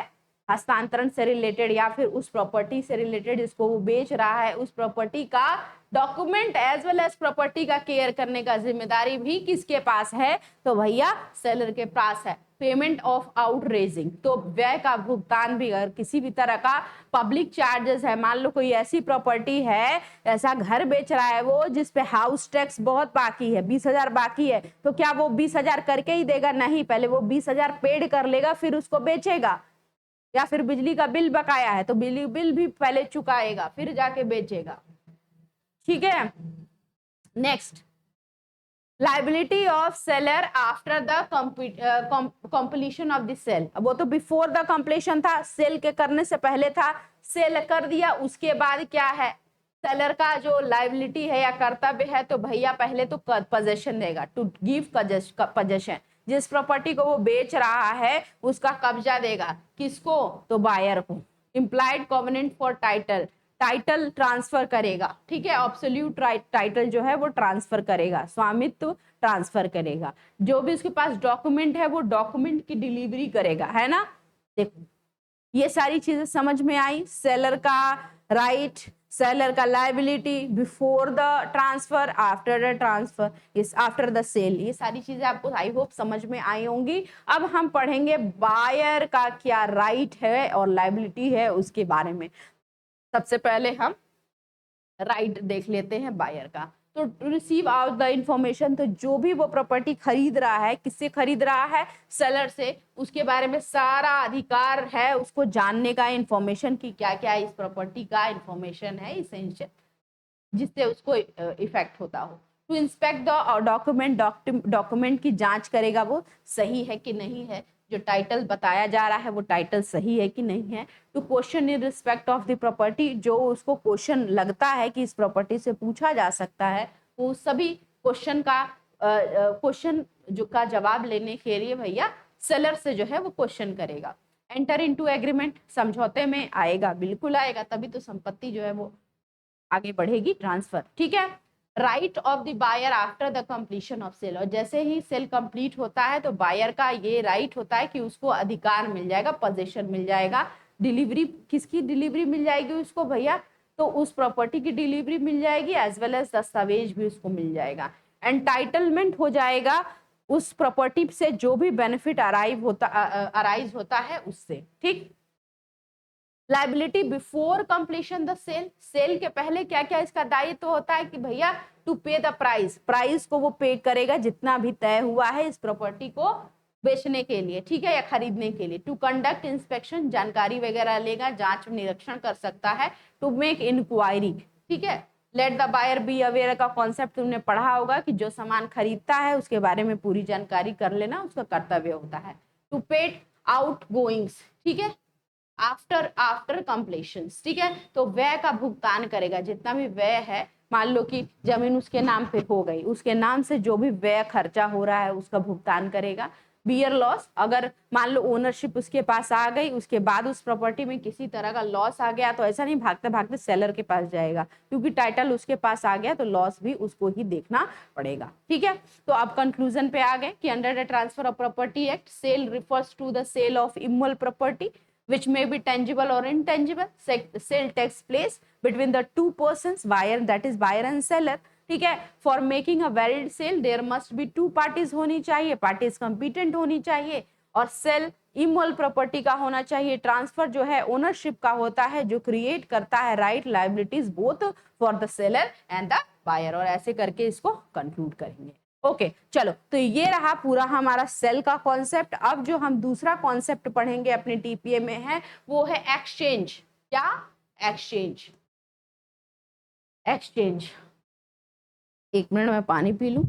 हस्तांतरण से रिलेटेड या फिर उस प्रॉपर्टी से रिलेटेड जिसको वो बेच रहा है, उस प्रॉपर्टी का document as well as property का केयर करने का जिम्मेदारी भी किसके पास है, तो भैया सेलर के पास है। पेमेंट ऑफ आउटरेजिंग, तो व्यय का भुगतान भी, अगर किसी भी तरह का पब्लिक चार्जेस है, मान लो कोई ऐसी प्रॉपर्टी है, ऐसा घर बेच रहा है वो जिसपे हाउस टैक्स बहुत बाकी है, 20,000 बाकी है, तो क्या वो 20,000 करके ही देगा, नहीं, पहले वो 20,000 पेड कर लेगा फिर उसको बेचेगा। या फिर बिजली का बिल बकाया है तो बिजली बिल भी पहले चुकाएगा फिर जाके बेचेगा। ठीक है, next liability of seller after the completion of the sale, अब वो तो बिफोर द कंप्लीशन था, सेल के करने से पहले था, सेल कर दिया उसके बाद क्या है, सेलर का जो लाइबिलिटी है या कर्तव्य है, तो भैया पहले तो पोजेशन देगा, टू गिव पोजेशन, जिस प्रॉपर्टी को वो बेच रहा है उसका कब्जा देगा, किसको, तो बायर को। Implied covenant for title, title transfer करेगा। ठीक है, ऑब्सोल्यूट टाइटल जो है वो ट्रांसफर करेगा, स्वामित्व ट्रांसफर करेगा। जो भी उसके पास डॉक्यूमेंट है वो डॉक्यूमेंट की डिलीवरी करेगा, है ना। देखो ये सारी चीजें समझ में आई, सेलर का राइट, सेलर का liability before the transfer, after the transfer, इस आफ्टर द सेल, ये सारी चीजें आपको आई होप समझ में आई होंगी। अब हम पढ़ेंगे बायर का क्या राइट है और लाइबिलिटी है उसके बारे में। सबसे पहले हम राइट देख लेते हैं बायर का। तो रिसीव आउट द इंफॉर्मेशन, तो जो भी वो प्रॉपर्टी खरीद रहा है, किससे खरीद रहा है, सेलर से, उसके बारे में सारा अधिकार है उसको जानने का, इंफॉर्मेशन की क्या क्या इस प्रॉपर्टी का इंफॉर्मेशन है इसेंशियल जिससे उसको इफेक्ट होता हो। To inspect the document, document की जांच करेगा वो सही है कि नहीं है, जो टाइटल बताया जा रहा है वो टाइटल सही है कि नहीं है। To question in respect of the property, जो उसको क्वेश्चन लगता है कि इस प्रॉपर्टी से पूछा जा सकता है, वो सभी क्वेश्चन का क्वेश्चन जो का जवाब लेने के लिए भैया सेलर से जो है वो क्वेश्चन करेगा। एंटर इनटू एग्रीमेंट, समझौते में आएगा, बिल्कुल आएगा, तभी तो संपत्ति जो है वो आगे बढ़ेगी, ट्रांसफर। ठीक है, right of the buyer after the completion of sale, और जैसे ही सेल कंप्लीट होता है तो बायर का ये राइट होता है कि उसको अधिकार मिल जाएगा, पोजीशन मिल जाएगा। डिलीवरी, किसकी डिलीवरी मिल जाएगी उसको भैया, तो उस प्रॉपर्टी की डिलीवरी मिल जाएगी एज वेल एज दस्तावेज भी उसको मिल जाएगा। एंटाइटलमेंट हो जाएगा उस प्रॉपर्टी से जो भी बेनिफिट अराइज होता है उससे। ठीक, liability before completion the sale, sale के पहले क्या क्या इसका दायित्व होता है कि भैया टू पे द प्राइस, प्राइस को वो पे करेगा जितना भी तय हुआ है इस प्रॉपर्टी को बेचने के लिए, ठीक है, या खरीदने के लिए। टू कंडक्ट इंस्पेक्शन, जानकारी वगैरह लेगा, जांच निरीक्षण कर सकता है। टू मेक इंक्वायरी, ठीक है। Let the buyer be aware का कॉन्सेप्ट तुमने पढ़ा होगा कि जो सामान खरीदता है उसके बारे में पूरी जानकारी कर लेना उसका कर्तव्य होता है। टू पे आउट गोइंग्स, ठीक है, आफ्टर कंप्लीशन, ठीक है, तो व्यय का भुगतान करेगा, जितना भी व्यय है, मान लो कि जमीन उसके नाम पे हो गई, उसके नाम से जो भी व्यय खर्चा हो रहा है उसका भुगतान करेगा। बियर लॉस, अगर मान लो ओनरशिप उसके पास आ गई, उसके बाद उस प्रॉपर्टी में किसी तरह का लॉस आ गया, तो ऐसा नहीं भागते भागते सेलर के पास जाएगा, क्योंकि टाइटल उसके पास आ गया तो लॉस भी उसको ही देखना पड़ेगा। ठीक है, तो अब कंक्लूजन पे आ गए कि under the transfer of property act, sale refers to the sale of immovable property, which may be tangible or intangible. Sale takes place between the two persons, buyer, that is buyer and seller. ठीक है, for making a valid sale there must be two parties होनी चाहिए, पार्टीज कंपिटेंट होनी चाहिए, और सेल इमोल प्रॉपर्टी का होना चाहिए। ट्रांसफर जो है ओनरशिप का होता है, जो क्रिएट करता है right liabilities both for the seller and the buyer, और ऐसे करके इसको कंक्लूड करेंगे। ओके चलो, तो ये रहा पूरा हमारा सेल का कॉन्सेप्ट। अब जो हम दूसरा कॉन्सेप्ट पढ़ेंगे अपने टीपीए में है वो है एक्सचेंज। क्या? एक्सचेंज। एक्सचेंज, एक मिनट में पानी पी लूं।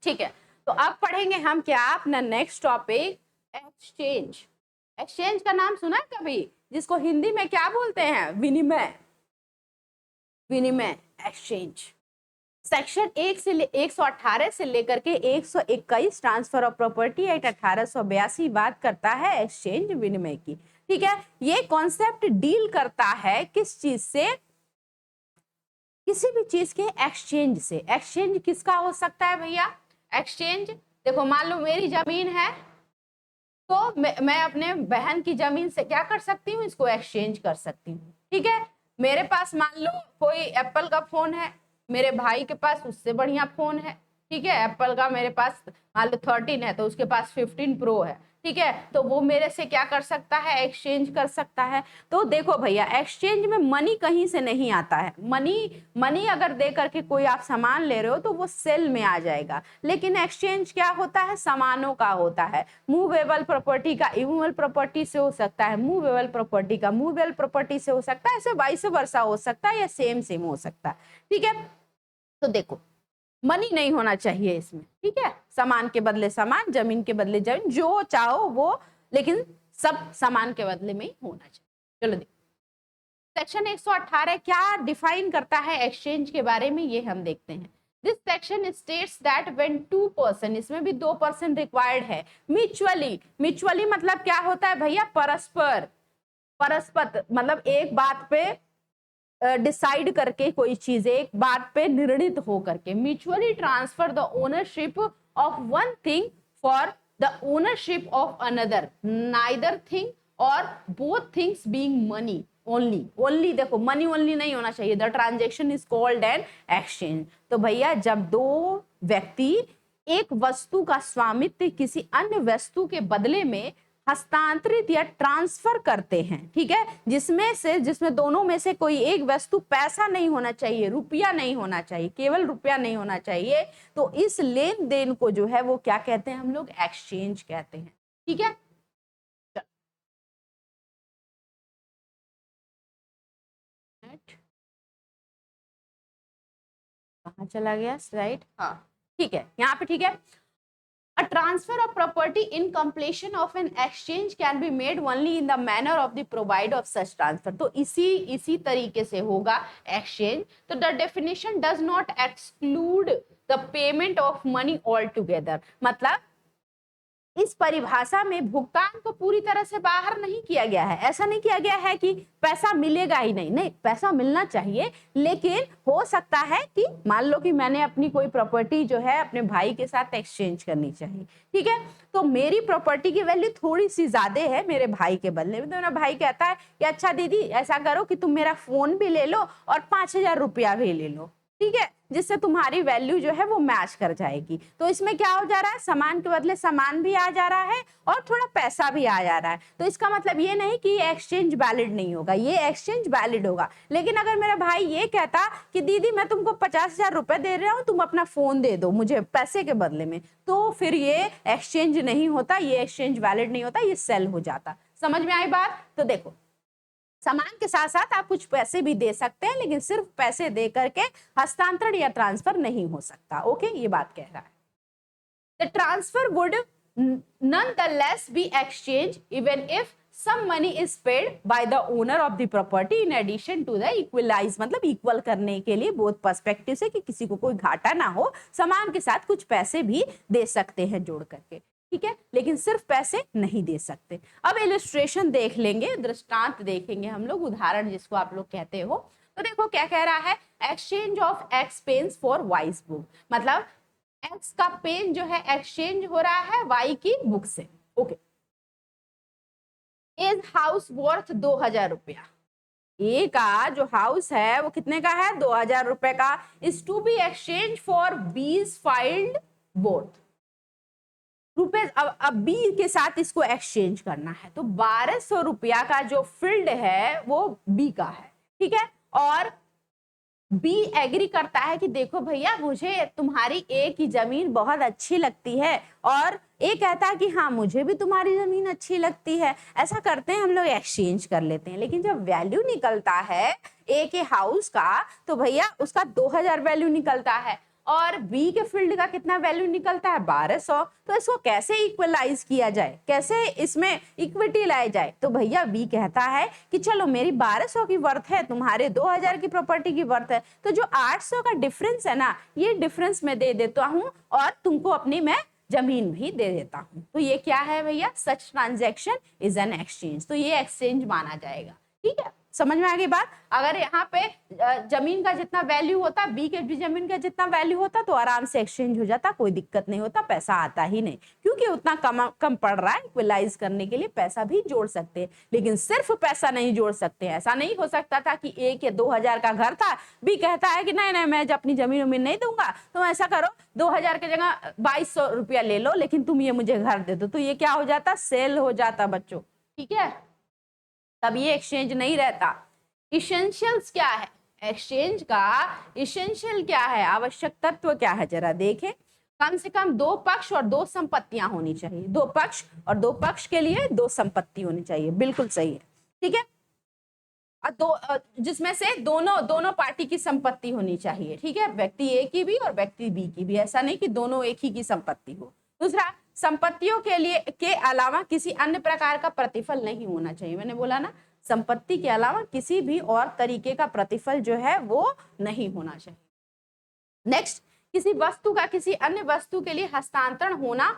ठीक है, तो अब पढ़ेंगे हम क्या अपना नेक्स्ट टॉपिक, एक्सचेंज। एक्सचेंज का नाम सुना है कभी? जिसको हिंदी में क्या बोलते हैं? विनिमय। विनिमय, एक्सचेंज। सेक्शन 118 से लेकर के 121 ट्रांसफर ऑफ प्रॉपर्टी एक्ट 1882 बात करता है एक्सचेंज, विनिमय की। ठीक है, ये कॉन्सेप्ट डील करता है किस चीज से? किसी भी चीज के एक्सचेंज से। एक्सचेंज किसका हो सकता है भैया? एक्सचेंज देखो, मान लो मेरी जमीन है तो मैं अपने बहन की जमीन से क्या कर सकती हूँ? इसको एक्सचेंज कर सकती हूँ। ठीक है, मेरे पास मान लो कोई एप्पल का फोन है, मेरे भाई के पास उससे बढ़िया फोन है। ठीक है, एप्पल का मेरे पास मान लो 13 है तो उसके पास 15 प्रो है। ठीक है, तो वो मेरे से क्या कर सकता है? एक्सचेंज कर सकता है। तो देखो भैया, एक्सचेंज में मनी कहीं से नहीं आता है। मनी अगर दे करके कोई आप सामान ले रहे हो तो वो सेल में आ जाएगा, लेकिन एक्सचेंज क्या होता है? सामानों का होता है। मूवेबल प्रॉपर्टी का इमूवेबल प्रॉपर्टी से हो सकता है, मूवेबल प्रॉपर्टी का मूवेबल प्रॉपर्टी से हो सकता है, ऐसे वाइस वर्सा हो सकता है, या सेम सेम हो सकता है। ठीक है, तो देखो मनी नहीं होना चाहिए इसमें। ठीक है, सामान के बदले सामान, जमीन के बदले जमीन, जो चाहो वो, लेकिन सब सामान के बदले में ही होना चाहिए। चलो देखो, सेक्शन 118 क्या डिफाइन करता है एक्सचेंज के बारे में, ये हम देखते हैं। This section states that when two person, इसमें भी 2 पर्सन रिक्वायर्ड है, म्यूचुअली मतलब क्या होता है भैया? परस्पर। परस्पर मतलब एक बात पे डिसाइड करके, कोई चीज एक बात पे निर्णित हो करके, mutually transfer the ownership of one thing for the ownership of another, neither thing और both things being money only. देखो मनी ओनली नहीं होना चाहिए। The transaction is called an exchange. तो भैया जब दो व्यक्ति एक वस्तु का स्वामित्व किसी अन्य वस्तु के बदले में हस्तांतरित या ट्रांसफर करते हैं, ठीक है, जिसमें दोनों में से कोई एक वस्तु पैसा नहीं होना चाहिए, रुपया नहीं होना चाहिए, केवल रुपया नहीं होना चाहिए, तो इस लेन देन को जो है वो क्या कहते हैं? हम लोग एक्सचेंज कहते हैं। ठीक है, कहाँ चला गया स्लाइड? हाँ ठीक है, यहाँ पे ठीक है। A transfer of property in completion of an exchange can be made only in the manner of the provide of such transfer. तो इसी तरीके से होगा exchange। तो the definition does not exclude the payment of money altogether। मतलब इस परिभाषा में भुगतान को पूरी तरह से बाहर नहीं किया गया है। ऐसा नहीं किया गया है कि पैसा मिलेगा ही नहीं, पैसा मिलना चाहिए, लेकिन हो सकता है कि मान लो कि मैंने अपनी कोई प्रॉपर्टी जो है अपने भाई के साथ एक्सचेंज करनी चाहिए। ठीक है, तो मेरी प्रॉपर्टी की वैल्यू थोड़ी सी ज्यादा है मेरे भाई के बदले में, तो मेरा भाई कहता है कि अच्छा दीदी ऐसा करो कि तुम मेरा फोन भी ले लो और 5,000 रुपया भी ले लो। ठीक है, जिससे तुम्हारी वैल्यू जो है वो मैच कर जाएगी। तो इसमें क्या हो जा रहा है? सामान के बदले सामान भी आ जा रहा है और थोड़ा पैसा भी आ जा रहा है। तो इसका मतलब ये नहीं कि ये एक्सचेंज वैलिड नहीं होगा, ये एक्सचेंज वैलिड होगा। लेकिन अगर मेरा भाई ये कहता कि दीदी मैं तुमको 50,000 रुपए दे रहा हूँ, तुम अपना फोन दे दो मुझे पैसे के बदले में, तो फिर ये एक्सचेंज नहीं होता, ये एक्सचेंज वैलिड नहीं होता, ये सेल हो जाता। समझ में आई बात? तो देखो, सामान के साथ साथ आप कुछ पैसे भी दे सकते हैं, लेकिन सिर्फ पैसे दे करके हस्तांतरण या ट्रांसफर नहीं हो सकता। ओके, ये बात कह रहा है। The transfer would nonetheless be exchanged even if some money is paid by the owner of the property in addition to the equalize, मतलब इक्वल करने के लिए बोथ पर्सपेक्टिव से कि किसी को कोई घाटा ना हो, सामान के साथ कुछ पैसे भी दे सकते हैं जोड़ करके। ठीक है, लेकिन सिर्फ पैसे नहीं दे सकते। अब इलस्ट्रेशन देख लेंगे, दृष्टांत देखेंगे हम लोग, उदाहरण जिसको आप लोग कहते हो। तो देखो क्या कह रहा है, exchange of X pens for Y's book, मतलब एक्स का पेन जो है एक्सचेंज हो रहा है वाई की बुक से। ओके, इज हाउस वर्थ 2000 रुपया, ए का जो हाउस है वो कितने का है, 2000 रुपए का, is to be exchange for B's field both rupees. अब बी के साथ इसको एक्सचेंज करना है, तो 1200 रुपया का जो फील्ड है वो बी का है, ठीक है। और बी एग्री करता है कि देखो भैया मुझे तुम्हारी ए की जमीन बहुत अच्छी लगती है, और ए कहता है कि हाँ मुझे भी तुम्हारी जमीन अच्छी लगती है। ऐसा करते हैं हम लोग, एक्सचेंज कर लेते हैं। लेकिन जब वैल्यू निकलता है ए के हाउस का, तो भैया उसका 2000 वैल्यू निकलता है, और बी के फील्ड का कितना वैल्यू निकलता है, 1200। तो इसको कैसे इक्वलाइज किया जाए, कैसे इसमें इक्विटी लाया जाए? तो भैया बी कहता है कि चलो मेरी 1200 की वर्थ है, तुम्हारे 2000 की प्रॉपर्टी की वर्थ है, तो जो 800 का डिफरेंस है ना, ये डिफरेंस मैं दे देता हूँ और तुमको अपनी मैं जमीन भी दे देता हूँ। तो ये क्या है भैया, सच ट्रांजैक्शन इज एन एक्सचेंज। तो ये एक्सचेंज माना जाएगा, ठीक है। समझ में आ गई बात? अगर यहाँ पे जमीन का जितना वैल्यू होता, बी के भी जमीन का जितना वैल्यू होता, तो आराम से एक्सचेंज हो जाता, कोई दिक्कत नहीं होता, पैसा आता ही नहीं, क्योंकि उतना कम पड़ रहा है। इक्वलाइज करने के लिए पैसा भी जोड़ सकते हैं, लेकिन सिर्फ पैसा नहीं जोड़ सकते। ऐसा नहीं हो सकता था कि ए के 2000 का घर था, बी कहता है कि नहीं नहीं मैं अपनी जमीन उमीन नहीं दूंगा, तो ऐसा करो 2000 की जगह 2200 रुपया ले लो, लेकिन तुम ये मुझे घर दे दो। तो ये क्या हो जाता, सेल हो जाता बच्चों, ठीक है। तब ये एक्सचेंज नहीं रहता। इसेंशियल्स क्या है एक्सचेंज का, इसेंशियल क्या है, आवश्यक तत्व क्या है, जरा देखें। कम से कम 2 पक्ष और 2 संपत्तियां होनी चाहिए, 2 पक्ष और 2 पक्ष के लिए 2 संपत्ति होनी चाहिए, बिल्कुल सही है, ठीक है। और जिसमें से दोनों पार्टी की संपत्ति होनी चाहिए, ठीक है, व्यक्ति ए की भी और व्यक्ति बी की भी, ऐसा नहीं कि दोनों एक ही की संपत्ति हो। दूसरा, संपत्तियों के लिए के अलावा किसी अन्य प्रकार का प्रतिफल नहीं होना चाहिए। मैंने बोला ना, संपत्ति के अलावा किसी भी और तरीके का प्रतिफल जो है वो नहीं होना चाहिए। नेक्स्ट, किसी वस्तु का किसी अन्य वस्तु के लिए हस्तांतरण होना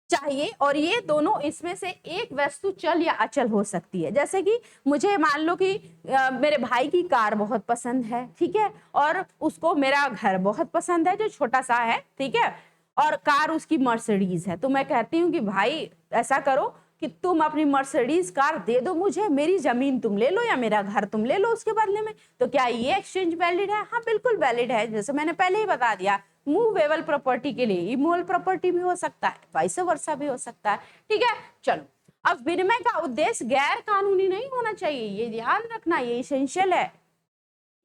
चाहिए, और ये दोनों इसमें से एक वस्तु चल या अचल हो सकती है। जैसे कि मुझे मान लो कि मेरे भाई की कार बहुत पसंद है, ठीक है, और उसको मेरा घर बहुत पसंद है जो छोटा सा है, ठीक है, और कार उसकी मर्सिडीज है। तो मैं कहती हूँ कि भाई ऐसा करो कि तुम अपनी मर्सिडीज कार दे दो मुझे, मेरी जमीन तुम ले लो या मेरा घर तुम ले लो उसके बदले में। तो क्या ये एक्सचेंज वैलिड है? हाँ बिल्कुल वैलिड है। जैसे मैंने पहले ही बता दिया, मूवेबल प्रॉपर्टी के लिए इमूवेबल प्रॉपर्टी भी हो सकता है, वाइस वर्सा भी हो सकता है, ठीक है। चलो, अब विनिमय का उद्देश्य गैर कानूनी नहीं होना चाहिए, ये ध्यान रखना, ये इसेंशियल है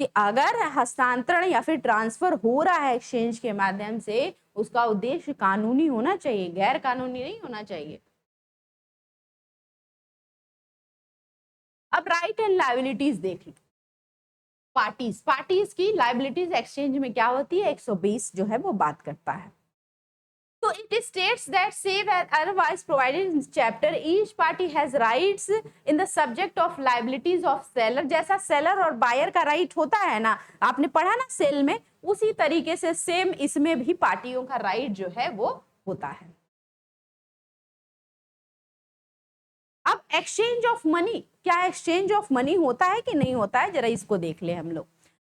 कि अगर हस्तांतरण या फिर ट्रांसफर हो रहा है एक्सचेंज के माध्यम से, उसका उद्देश्य कानूनी होना चाहिए, गैर कानूनी नहीं होना चाहिए। अब राइट एंड लायबिलिटीज देख लो। पार्टीज की लायबिलिटीज एक्सचेंज में क्या होती है, 120 जो है वो बात करता है। So it states that save as otherwise provided in chapter, each party has rights in the subject of liabilities of seller। जैसा सेलर और बायर का राइट होता है ना, आपने पढ़ा ना सेल में, उसी तरीके से सेम इसमें भी पार्टियों का राइट जो है वो होता है। अब एक्सचेंज ऑफ मनी, क्या एक्सचेंज ऑफ मनी होता है कि नहीं होता है, जरा इसको देख ले हम लोग।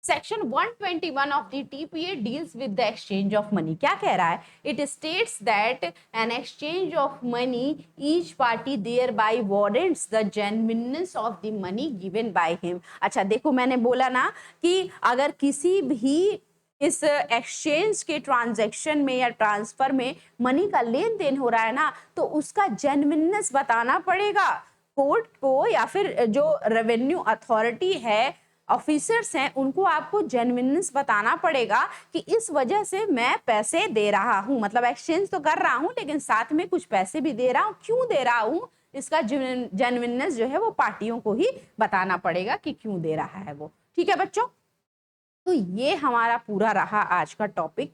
Section 121 of the TPA deals with the exchange of money. क्या कह रहा है? It states that an exchange of money each party thereby warrants the genuineness of the money given by him. अच्छा देखो, मैंने बोला ना कि अगर किसी भी इस एक्सचेंज के ट्रांजैक्शन में या ट्रांसफर में मनी का लेन देन हो रहा है ना, तो उसका जेन्युइननेस बताना पड़ेगा कोर्ट को, या फिर जो रेवेन्यू अथॉरिटी है, ऑफिसर्स हैं, उनको आपको जेन्युइननेस बताना पड़ेगा कि इस वजह से मैं पैसे दे रहा हूं, मतलब एक्सचेंज तो कर रहा हूं लेकिन साथ में कुछ पैसे भी दे रहा हूं, क्यों दे रहा हूं, इसका जेन्युइननेस जो है वो पार्टियों को ही बताना पड़ेगा कि क्यों दे रहा है वो, ठीक है बच्चों। तो ये हमारा पूरा रहा आज का टॉपिक।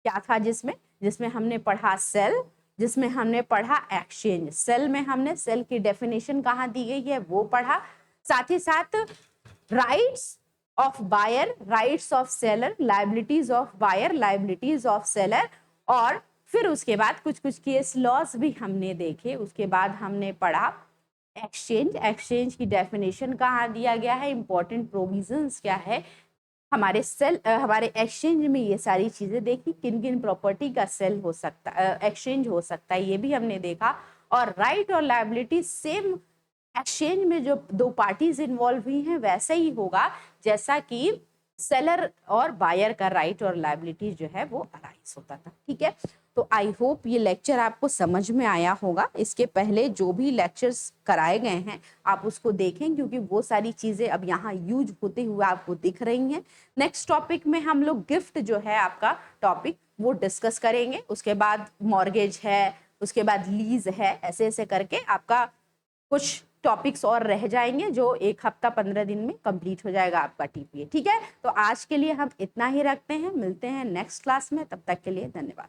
क्या था जिसमें हमने पढ़ा सेल, जिसमें हमने पढ़ा एक्सचेंज। सेल में हमने सेल की डेफिनेशन कहाँ दी गई है वो पढ़ा, साथ ही साथ rights of buyer, rights of seller, liabilities of buyer, liabilities of seller, और फिर उसके बाद कुछ केस लॉस भी हमने देखे। उसके बाद हमने पढ़ा एक्सचेंज की डेफिनेशन कहाँ दिया गया है, इंपॉर्टेंट प्रोविजंस क्या है, हमारे हमारे एक्सचेंज में ये सारी चीजें देखी, किन किन प्रॉपर्टी का सेल हो सकता एक्सचेंज हो सकता है ये भी हमने देखा। और राइट और लायबिलिटी सेम एक्सचेंज में जो दो पार्टीज इन्वॉल्व हुई हैं वैसे ही होगा जैसा कि सेलर और बायर का राइट और लायबिलिटी जो है वो अराइज होता था। ठीक है, तो आई होप ये लेक्चर आपको समझ में आया होगा। इसके पहले जो भी लेक्चर्स कराए गए हैं आप उसको देखें, क्योंकि वो सारी चीजें अब यहाँ यूज होते हुए आपको दिख रही हैं। नेक्स्ट टॉपिक में हम लोग गिफ्ट जो है आपका टॉपिक वो डिस्कस करेंगे, उसके बाद मॉर्गेज है, उसके बाद लीज है, ऐसे ऐसे करके आपका कुछ टॉपिक्स और रह जाएंगे जो 1 हफ्ता 15 दिन में कंप्लीट हो जाएगा आपका टीपीए। ठीक है, तो आज के लिए हम इतना ही रखते हैं, मिलते हैं नेक्स्ट क्लास में, तब तक के लिए धन्यवाद।